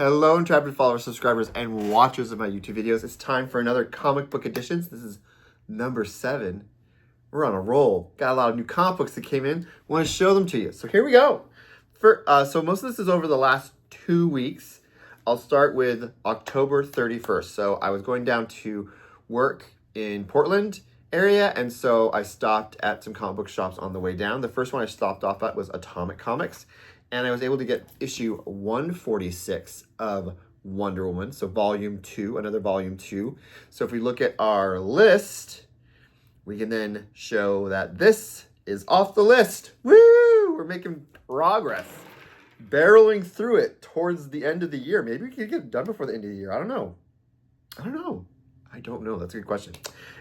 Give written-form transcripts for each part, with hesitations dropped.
Hello, intrepid followers, subscribers, and watchers of my YouTube videos. It's time for another comic book editions. This is number 7. We're on a roll. Got a lot of new comic books that came in. Want to show them to you. So here we go. So most of this is over the last 2 weeks. I'll start with October 31st. So I was going down to work in Portland area, and so I stopped at some comic book shops on the way down. The first one I stopped off at was Atomic Comics, and I was able to get issue 146 of Wonder Woman, so volume 2, another volume 2. So if we look at our list, we can then show that this is off the list. Woo! We're making progress, barreling through it towards the end of the year. Maybe we can get it done before the end of the year. I don't know. That's a good question.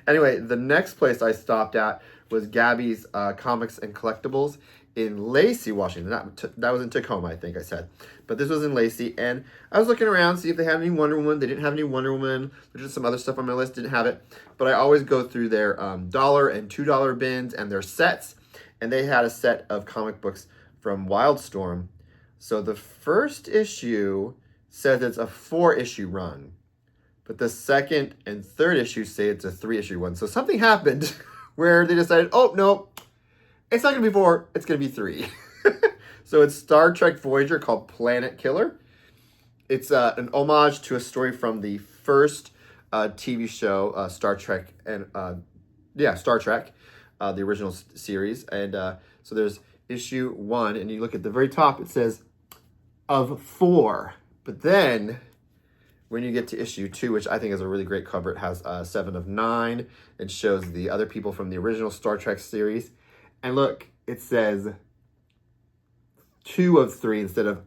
Anyway, the next place I stopped at was Gabby's Comics and Collectibles in Lacey, Washington. That was in Tacoma, I think I said. But this was in Lacey, and I was looking around to see if they had any Wonder Woman. They didn't have any Wonder Woman. There's just some other stuff on my list, didn't have it. But I always go through their $1 and $2 bins and their sets, and they had a set of comic books from Wildstorm. So the first issue says it's a 4-issue run, but the second and third issue say it's a 3-issue one. So something happened where they decided, oh, no, it's not going to be 4, it's going to be 3. So it's Star Trek Voyager called Planet Killer. It's an homage to a story from the first TV show, Star Trek, and Star Trek, the original series. And so there's issue 1, and you look at the very top, it says of 4. But then when you get to issue 2, which I think is a really great cover, it has 7 of 9. It shows the other people from the original Star Trek series. And look, it says 2 of 3 instead of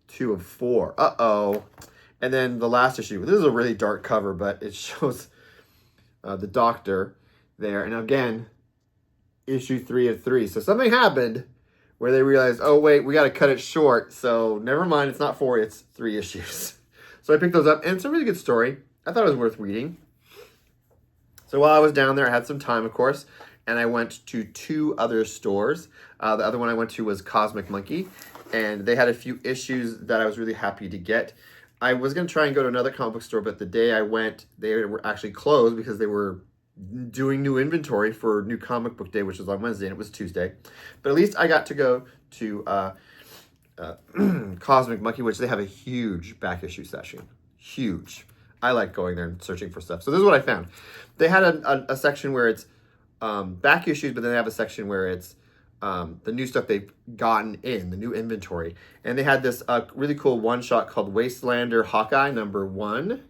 2 of 4. Uh-oh. And then the last issue. This is a really dark cover, but it shows the Doctor there. And again, issue 3 of 3. So something happened where they realized, oh, wait, we got to cut it short. So never mind, it's not 4, it's 3 issues. So I picked those up, and it's a really good story. I thought it was worth reading. So while I was down there, I had some time, of course, and I went to 2 other stores. The other one I went to was Cosmic Monkey, and they had a few issues that I was really happy to get. I was going to try and go to another comic book store, but the day I went, they were actually closed because they were doing new inventory for New Comic Book Day, which was on Wednesday, and it was Tuesday. But at least I got to go to Cosmic Monkey, which they have a huge back issue section. Huge. I like going there and searching for stuff. So this is what I found. They had a section where it's back issues, but then they have a section where it's the new stuff they've gotten in, the new inventory. And they had this really cool one-shot called Wastelander Hawkeye #1.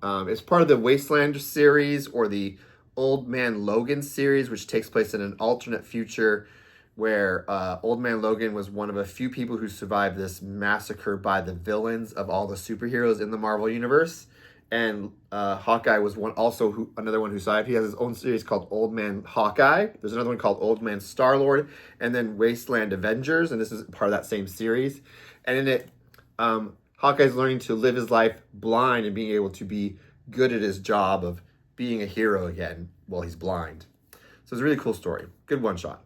It's part of the Wastelander series, or the Old Man Logan series, which takes place in an alternate future where Old Man Logan was one of a few people who survived this massacre by the villains of all the superheroes in the Marvel Universe. And Hawkeye was another one who survived. He has his own series called Old Man Hawkeye. There's another one called Old Man Star-Lord, and then Wasteland Avengers, and this is part of that same series. And in it, Hawkeye's learning to live his life blind and being able to be good at his job of being a hero again while he's blind. So it's a really cool story. Good one-shot.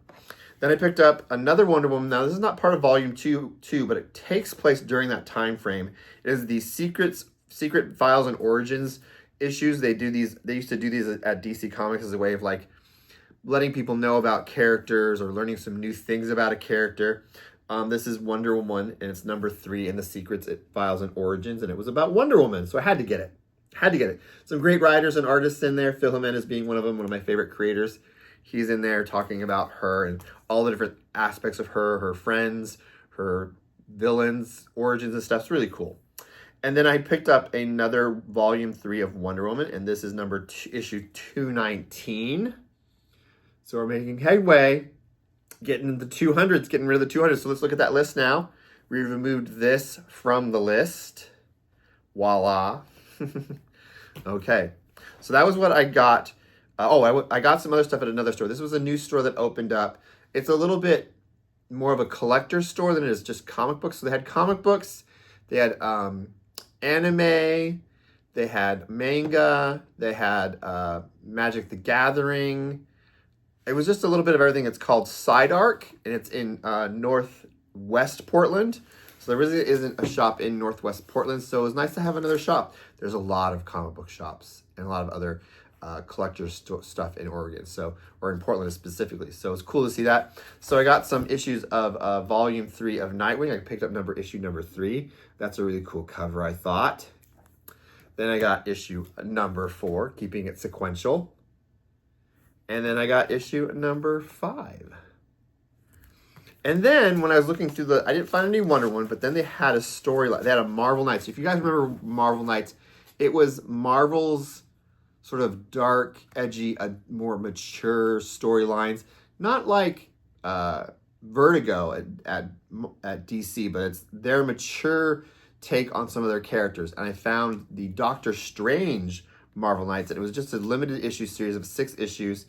Then I picked up another Wonder Woman. Now, this is not part of Volume 2, but it takes place during that time frame. It is the Secret Files and Origins issues. They used to do these at DC Comics as a way of like letting people know about characters or learning some new things about a character. This is Wonder Woman, and it's number 3 in the Secret Files and Origins, and it was about Wonder Woman, so I had to get it. Some great writers and artists in there. Phil Jimenez being one of them, one of my favorite creators. He's in there talking about her and all the different aspects of her friends, her villains, origins and stuff. It's really cool. And then I picked up another volume 3 of Wonder Woman, and this is issue 219. So we're making headway, getting the 200s, getting rid of the 200s. So let's look at that list now. We removed this from the list. Voila. Okay. So that was what I got. I got some other stuff at another store. This was a new store that opened up. It's a little bit more of a collector's store than it is just comic books. So they had comic books, they had anime, they had manga, they had Magic the Gathering. It was just a little bit of everything. It's called Side Arc, and it's in Northwest Portland. So there really isn't a shop in Northwest Portland, so it was nice to have another shop. There's a lot of comic book shops and a lot of other collector's stuff in Oregon, or in Portland specifically. So it's cool to see that. So I got some issues of Volume 3 of Nightwing. I picked up issue number 3. That's a really cool cover, I thought. Then I got issue number 4, keeping it sequential. And then I got issue number 5. And then when I was looking through I didn't find any Wonder Woman, but then they had a storyline. They had a Marvel Knights. If you guys remember Marvel Knights, it was Marvel's sort of dark, edgy, more mature storylines. Not like Vertigo at DC, but it's their mature take on some of their characters. And I found the Doctor Strange Marvel Knights, and it was just a limited issue series of 6 issues.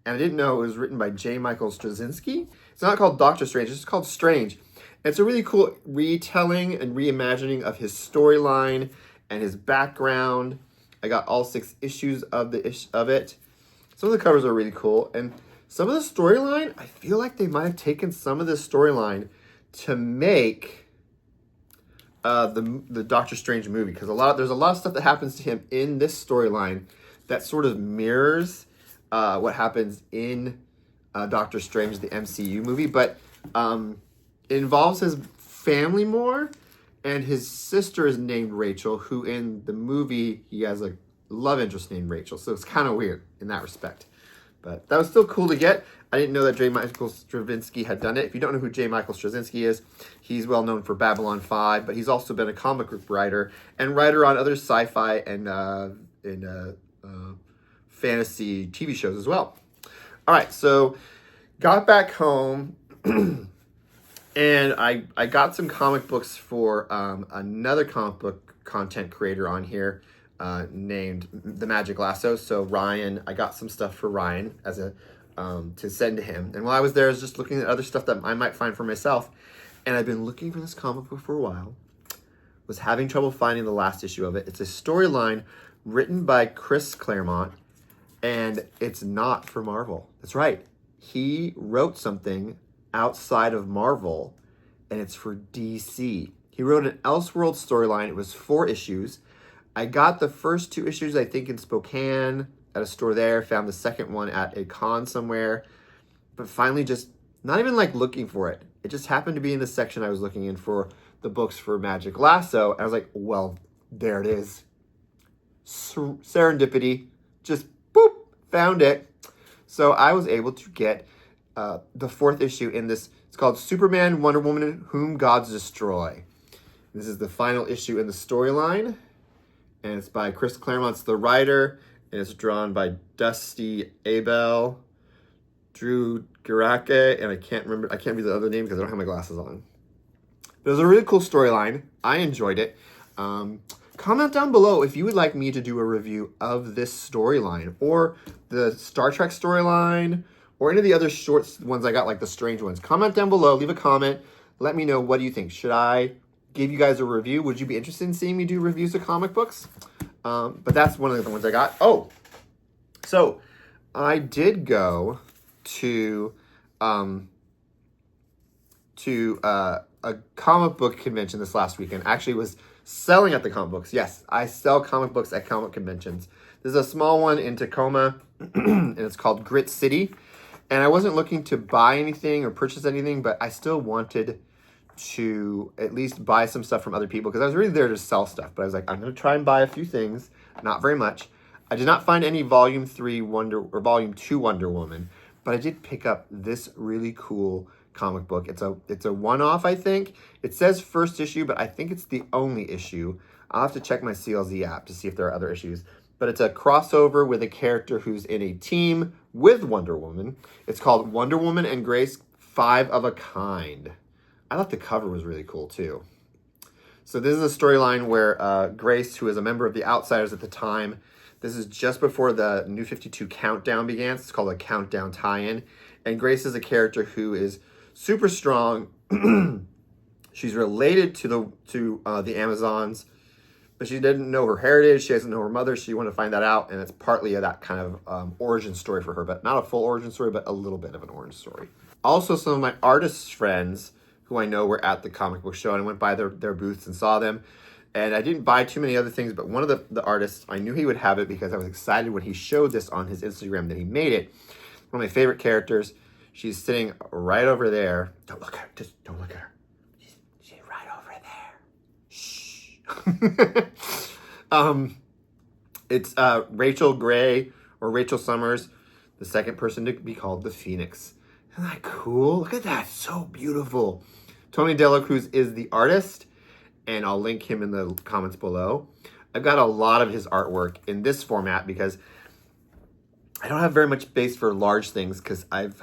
And I didn't know it was written by J. Michael Straczynski. It's not called Doctor Strange, it's just called Strange. And it's a really cool retelling and reimagining of his storyline and his background. I got all 6 issues of it. Some of the covers are really cool. And some of the storyline, I feel like they might have taken some of this storyline to make the Doctor Strange movie. Because there's a lot of stuff that happens to him in this storyline that sort of mirrors what happens in Doctor Strange, the MCU movie, but it involves his family more, and his sister is named Rachel, who in the movie, he has a love interest named Rachel, so it's kind of weird in that respect. But that was still cool to get. I didn't know that J. Michael Straczynski had done it. If you don't know who J. Michael Straczynski is, he's well known for Babylon 5, but he's also been a comic book writer and writer on other sci-fi and fantasy TV shows as well. All right, so got back home and I got some comic books for another comic book content creator on here named The Magic Lasso. So Ryan, I got some stuff for Ryan as to send to him. And while I was there, I was just looking at other stuff that I might find for myself. And I've been looking for this comic book for a while. Was having trouble finding the last issue of it. It's a storyline written by Chris Claremont, and it's not for Marvel. That's right. He wrote something outside of Marvel, and it's for DC. He wrote an Elseworld storyline. It was 4 issues. I got the first 2 issues, I think, in Spokane at a store there. Found the second one at a con somewhere. But finally just not even like looking for it. It just happened to be in the section I was looking in for the books for Magic Lasso. And I was like, well, there it is. Serendipity. Just boop, found it. So I was able to get the 4th issue in this. It's called Superman, Wonder Woman, Whom Gods Destroy. This is the final issue in the storyline. And it's by Chris Claremont's the writer. And it's drawn by Dusty Abel, Drew Garake, and I can't read the other name because I don't have my glasses on. But it was a really cool storyline. I enjoyed it. Comment down below if you would like me to do a review of this storyline, or the Star Trek storyline, or any of the other short ones I got, like the strange ones. Comment down below, leave a comment, let me know, what do you think? Should I give you guys a review? Would you be interested in seeing me do reviews of comic books? But that's one of the ones I got. Oh, so I did go to a comic book convention this last weekend. Actually, was selling at the comic books. Yes, I sell comic books at comic conventions. There's a small one in Tacoma, and it's called Grit City. And I wasn't looking to buy anything or purchase anything, but I still wanted to at least buy some stuff from other people because I was really there to sell stuff. But I was like, I'm going to try and buy a few things, not very much. I did not find any Volume 2 Wonder Woman, but I did pick up this really cool comic book. It's a one-off, I think. It says first issue, but I think it's the only issue. I'll have to check my CLZ app to see if there are other issues. But it's a crossover with a character who's in a team with Wonder Woman. It's called Wonder Woman and Grace 5 of a Kind. I thought the cover was really cool too. So this is a storyline where Grace, who is a member of the Outsiders at the time, this is just before the New 52 Countdown began. It's called a Countdown tie-in. And Grace is a character who is super strong. She's related to the Amazons, but she didn't know her heritage. She doesn't know her mother. She wanted to find that out, and it's partly that kind of origin story for her, but not a full origin story, but a little bit of an origin story. Also, some of my artist friends who I know were at the comic book show, and I went by their booths and saw them. And I didn't buy too many other things, but one of the artists, I knew he would have it because I was excited when he showed this on his Instagram that he made it. One of my favorite characters. She's sitting right over there. Don't look at her. Just don't look at her. She's right over there. Shh. It's Rachel Gray or Rachel Summers, the second person to be called the Phoenix. Isn't that cool? Look at that. So beautiful. Tony Dela Cruz is the artist, and I'll link him in the comments below. I've got a lot of his artwork in this format because I don't have very much space for large things because I've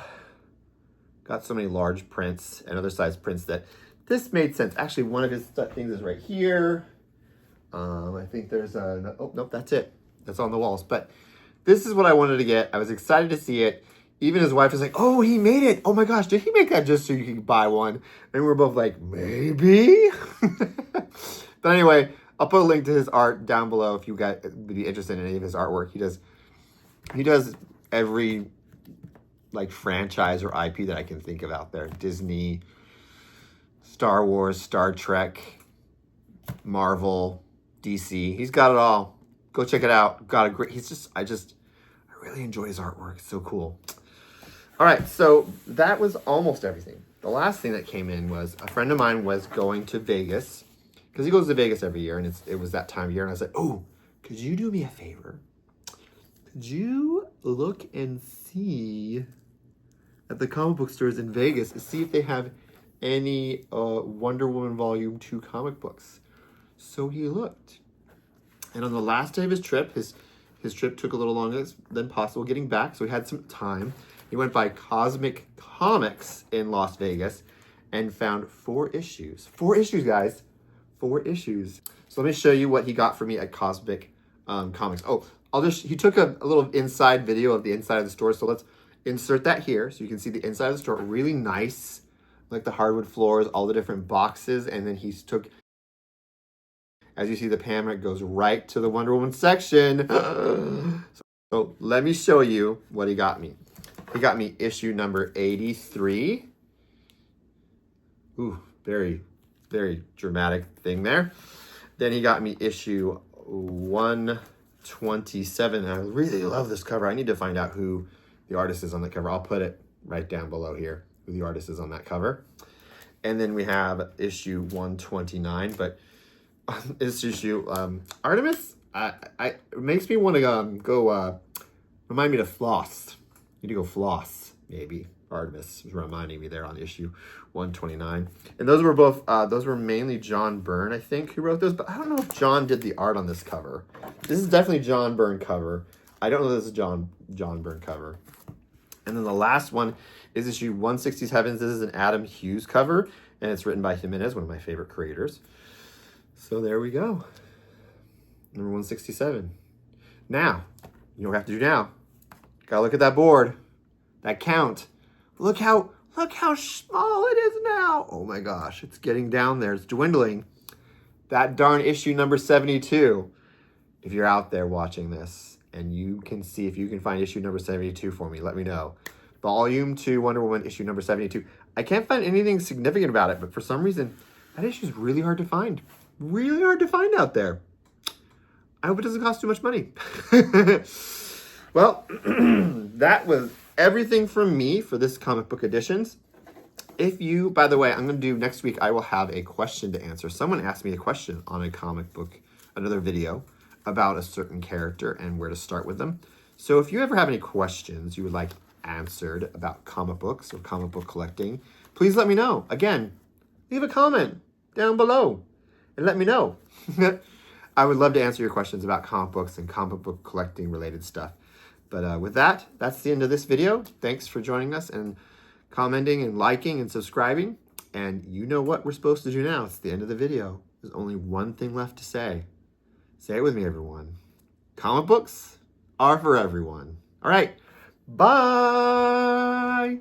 got so many large prints and other size prints that this made sense. Actually, one of his things is right here. I think there's a, oh, nope, that's it. That's on the walls. But this is what I wanted to get. I was excited to see it. Even his wife was like, oh, he made it. Oh my gosh, did he make that just so you could buy one? And we were both like, maybe? But anyway, I'll put a link to his art down below if you guys would be interested in any of his artwork. He does every like franchise or IP that I can think of out there. Disney, Star Wars, Star Trek, Marvel, DC. He's got it all. Go check it out. Got a great, I really enjoy his artwork. It's so cool. All right, so that was almost everything. The last thing that came in was a friend of mine was going to Vegas because he goes to Vegas every year, and it was that time of year. And I was like, oh, could you do me a favor? Could you look and see at the comic book stores in Vegas, see if they have any Wonder Woman Volume 2 comic books? So he looked. And on the last day of his trip, his trip took a little longer than possible getting back, so he had some time. He went by Cosmic Comics in Las Vegas and found 4 issues. 4 issues, guys. 4 issues. So let me show you what he got for me at Cosmic Comics. Oh, he took a little inside video of the inside of the store, so let's insert that here so you can see the inside of the store. Really nice, like the hardwood floors, all the different boxes, and then he took, as you see the camera, it goes right to the Wonder Woman section. So let me show you what he got me. He got me issue number 83. Ooh, very, very dramatic thing there. Then he got me issue 127. I really love this cover. I need to find out who the artist is on the cover. I'll put it right down below here, who the artist is on that cover. And then we have issue 129. But this issue, Artemis, it makes me want to go, remind me to floss. Need to go floss, maybe. Artemis is reminding me there on issue 129. And those were both, those were mainly John Byrne, I think, who wrote those. But I don't know if John did the art on this cover. This is definitely John Byrne cover. I don't know if this is John Byrne cover. And then the last one is issue 167. This is an Adam Hughes cover, and it's written by Jimenez, one of my favorite creators. So there we go. Number 167. Now, you know what we have to do now? Gotta look at that board, that count. Look how small it is now. Oh my gosh, it's getting down there. It's dwindling. That darn issue number 72. If you're out there watching this and you can see if you can find issue number 72 for me, let me know. Volume 2 Wonder Woman issue number 72. I can't find anything significant about it, but for some reason, that issue is really hard to find. Really hard to find out there. I hope it doesn't cost too much money. Well, that was everything from me for this comic book editions. If you, by the way, I'm going to do next week, I will have a question to answer. Someone asked me a question on a comic book, another video about a certain character and where to start with them. So if you ever have any questions you would like answered about comic books or comic book collecting, please let me know. Again, leave a comment down below and let me know. I would love to answer your questions about comic books and comic book collecting related stuff. But with that, that's the end of this video. Thanks for joining us and commenting and liking and subscribing. And you know what we're supposed to do now. It's the end of the video. There's only one thing left to say. Say it with me, everyone. Comic books are for everyone. All right. Bye.